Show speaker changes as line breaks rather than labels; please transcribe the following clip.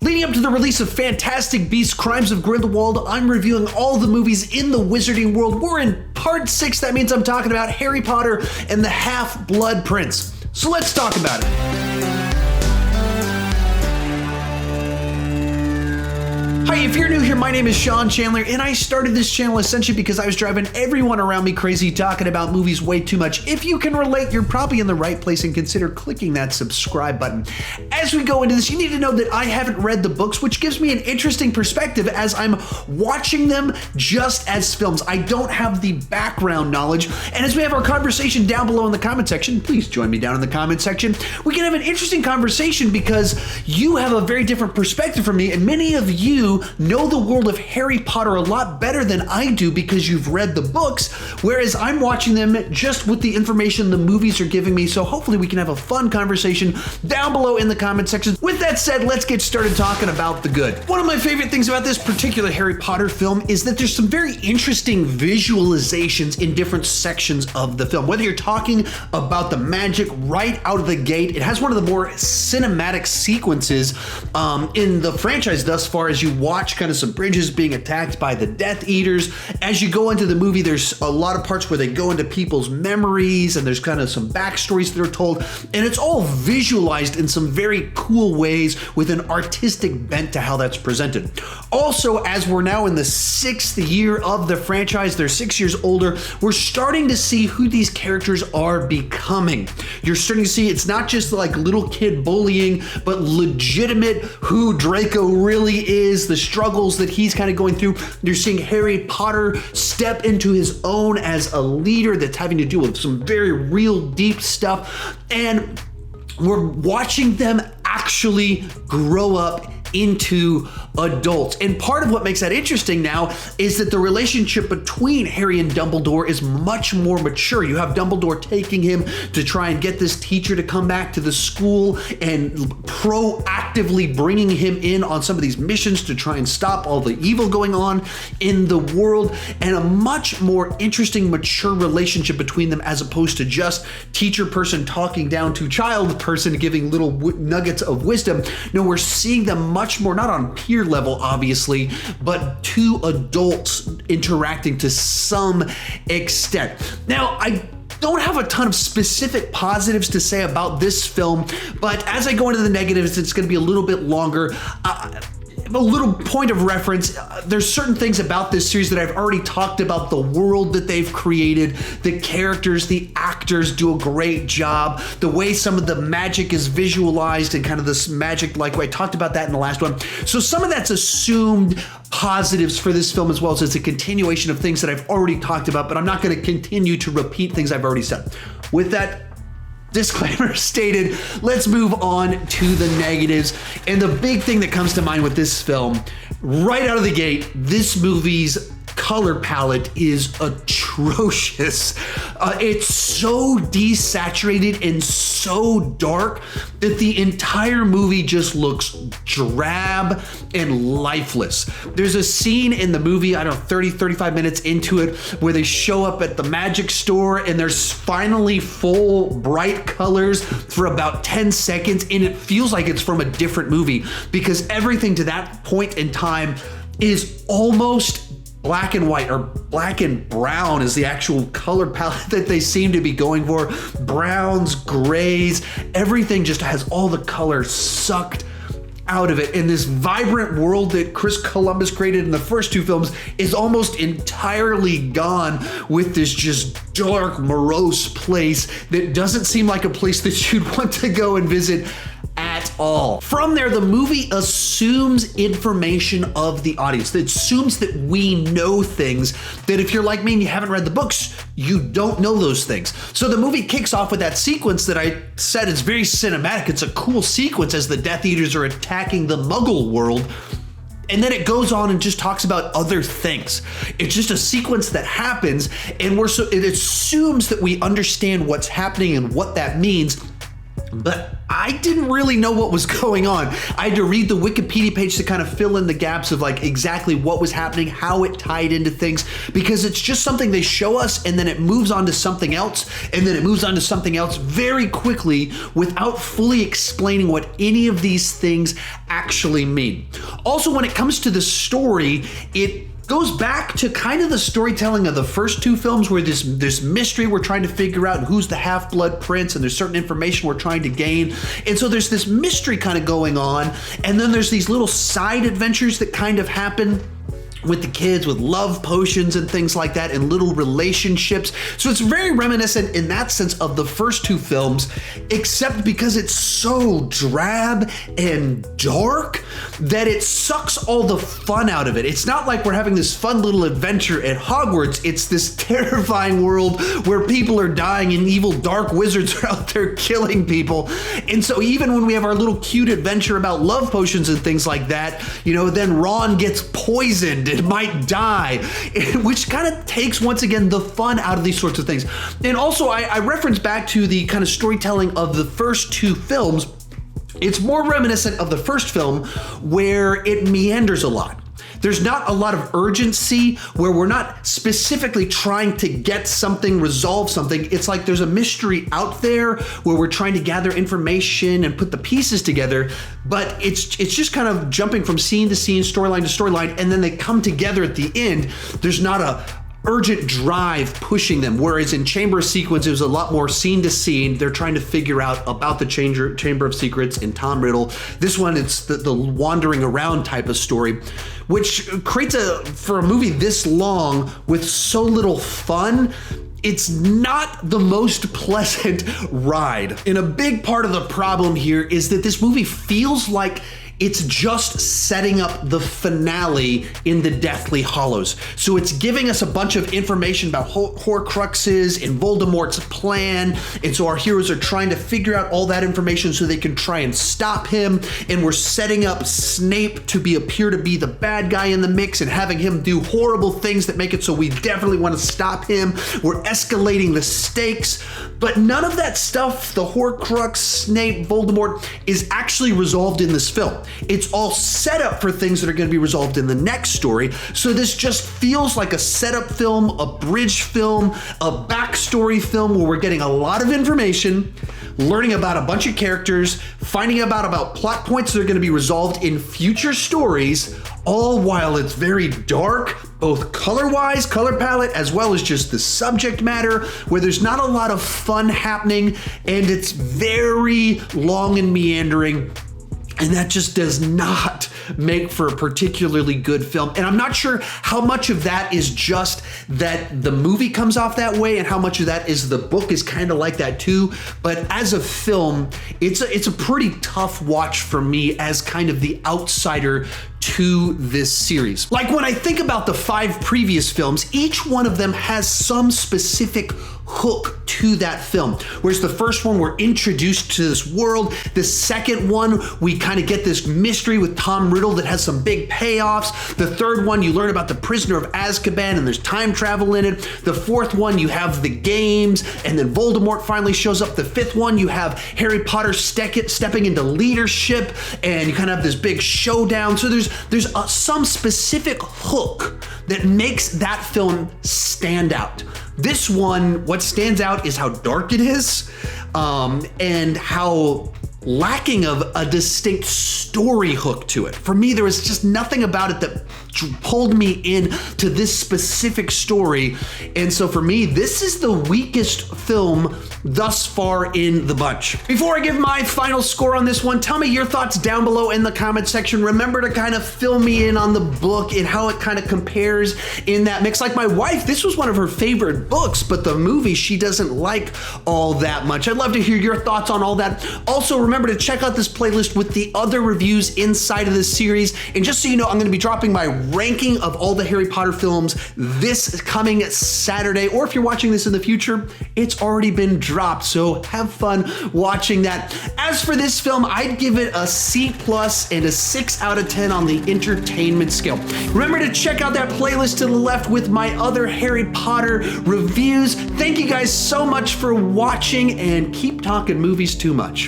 Leading up to the release of Fantastic Beasts: Crimes of Grindelwald, I'm reviewing all the movies in the wizarding world. We're in part 6. That means I'm talking about Harry Potter and the Half-Blood Prince. So let's talk about it. Hi, if you're new here, my name is Sean Chandler, and I started this channel essentially because I was driving everyone around me crazy talking about movies way too much. If you can relate, you're probably in the right place, and consider clicking that subscribe button. As we go into this, you need to know that I haven't read the books, which gives me an interesting perspective as I'm watching them just as films. I don't have the background knowledge, and as we have our conversation down below in the comment section, please join me down in the comment section. We can have an interesting conversation because you have a very different perspective from me, and many of you know the world of Harry Potter a lot better than I do because you've read the books, whereas I'm watching them just with the information the movies are giving me. So hopefully we can have a fun conversation down below in the comment section. With that said, let's get started talking about the good. One of my favorite things about this particular Harry Potter film is that there's some very interesting visualizations in different sections of the film. Whether you're talking about the magic right out of the gate, it has one of the more cinematic sequences in the franchise thus far, as you watch kind of some bridges being attacked by the Death Eaters. As you go into the movie, there's a lot of parts where they go into people's memories and there's kind of some backstories that are told, and it's all visualized in some very cool ways with an artistic bent to how that's presented. Also, as we're now in the 6th year of the franchise, they're 6 years older, we're starting to see who these characters are becoming. You're starting to see it's not just like little kid bullying, but legitimate who Draco really is, the struggles that he's kind of going through. You're seeing Harry Potter step into his own as a leader that's having to deal with some very real deep stuff, and we're watching them actually grow up into adults. And part of what makes that interesting now is that the relationship between Harry and Dumbledore is much more mature. You have Dumbledore taking him to try and get this teacher to come back to the school and proactively bringing him in on some of these missions to try and stop all the evil going on in the world, and a much more interesting, mature relationship between them as opposed to just teacher person talking down to child person giving little nuggets of wisdom. No, we're seeing them much more, not on peer level, obviously, but two adults interacting to some extent. Now, I don't have a ton of specific positives to say about this film, but as I go into the negatives, it's going to be a little bit longer. A little point of reference, there's certain things about this series that I've already talked about. The world that they've created, the characters, the actors do a great job. The way some of the magic is visualized and kind of this magic, like I talked about that in the last one. So some of that's assumed positives for this film as well. So it's a continuation of things that I've already talked about, but I'm not going to continue to repeat things I've already said. With that disclaimer stated, let's move on to the negatives. And the big thing that comes to mind with this film, right out of the gate, this movie's color palette is atrocious. It's so desaturated and so dark that the entire movie just looks drab and lifeless. There's a scene in the movie, I don't know, 35 minutes into it, where they show up at the magic store and there's finally full bright colors for about 10 seconds, and it feels like it's from a different movie because everything to that point in time is almost black and white, or black and brown is the actual color palette that they seem to be going for. Browns, grays, everything just has all the color sucked out of it. And this vibrant world that Chris Columbus created in the first two films is almost entirely gone with this just dark, morose place that doesn't seem like a place that you'd want to go and visit at all. From there, the movie assumes information of the audience. It assumes that we know things that if you're like me and you haven't read the books, you don't know those things. So the movie kicks off with that sequence that I said is very cinematic. It's a cool sequence as the Death Eaters are attacking the Muggle world. And then it goes on and just talks about other things. It's just a sequence that happens, and it assumes that we understand what's happening and what that means. but I didn't really know what was going on. I had to read the Wikipedia page to kind of fill in the gaps of like exactly what was happening, how it tied into things, because it's just something they show us and then it moves on to something else, and then it moves on to something else very quickly without fully explaining what any of these things actually mean. Also, when it comes to the story, it goes back to kind of the storytelling of the first two films, where this mystery we're trying to figure out who's the half-blood prince, and there's certain information we're trying to gain. And so there's this mystery kind of going on, and then there's these little side adventures that kind of happen with the kids, with love potions and things like that, and little relationships. So it's very reminiscent in that sense of the first two films, except because it's so drab and dark that it sucks all the fun out of it. It's not like we're having this fun little adventure at Hogwarts. It's this terrifying world where people are dying and evil dark wizards are out there killing people. And so even when we have our little cute adventure about love potions and things like that, you know, then Ron gets poisoned and might die, which kind of takes, once again, the fun out of these sorts of things. And also, I reference back to the kind of storytelling of the first two films. It's more reminiscent of the first film, where it meanders a lot. There's not a lot of urgency, where we're not specifically trying to get something, resolve something. It's like there's a mystery out there where we're trying to gather information and put the pieces together, but it's just kind of jumping from scene to scene, storyline to storyline, and then they come together at the end. There's not a urgent drive pushing them, whereas in Chamber of Secrets, it was a lot more scene to scene. They're trying to figure out about the Chamber of Secrets and Tom Riddle. This one, it's the wandering around type of story, which creates for a movie this long with so little fun, it's not the most pleasant ride. And a big part of the problem here is that this movie feels like it's just setting up the finale in the Deathly Hallows. So it's giving us a bunch of information about Horcruxes and Voldemort's plan. And so our heroes are trying to figure out all that information so they can try and stop him. And we're setting up Snape to appear to be the bad guy in the mix and having him do horrible things that make it so we definitely want to stop him. We're escalating the stakes, but none of that stuff, the Horcrux, Snape, Voldemort, is actually resolved in this film. It's all set up for things that are going to be resolved in the next story. So this just feels like a setup film, a bridge film, a backstory film where we're getting a lot of information, learning about a bunch of characters, finding about plot points that are going to be resolved in future stories, all while it's very dark, both color-wise, color palette, as well as just the subject matter, where there's not a lot of fun happening, and it's very long and meandering. And that just does not make for a particularly good film. And I'm not sure how much of that is just that the movie comes off that way and how much of that is the book is kind of like that too. But as a film, it's a pretty tough watch for me as kind of the outsider to this series. Like when I think about the 5 previous films, each one of them has some specific hook to that film. Whereas the first one, we're introduced to this world. The second one, we kind of get this mystery with Tom Riddle that has some big payoffs. The third one, you learn about the Prisoner of Azkaban and there's time travel in it. The fourth one, you have the games, and then Voldemort finally shows up. The fifth one, you have Harry Potter stepping into leadership, and you kind of have this big showdown. So there's some specific hook that makes that film stand out. This one, what stands out is how dark it is, and how lacking of a distinct story hook to it. For me, there was just nothing about it that pulled me in to this specific story. And so for me, this is the weakest film thus far in the bunch. Before I give my final score on this one, tell me your thoughts down below in the comment section. Remember to kind of fill me in on the book and how it kind of compares in that mix. Like my wife, this was one of her favorite books, but the movie she doesn't like all that much. I'd love to hear your thoughts on all that. Also, remember to check out this playlist with the other reviews inside of this series. And just so you know, I'm going to be dropping my ranking of all the Harry Potter films this coming Saturday, or if you're watching this in the future, it's already been dropped, so have fun watching that. As for this film, I'd give it a C+ and a 6 out of 10 on the entertainment scale. Remember to check out that playlist to the left with my other Harry Potter reviews. Thank you guys so much for watching, and keep talking movies too much.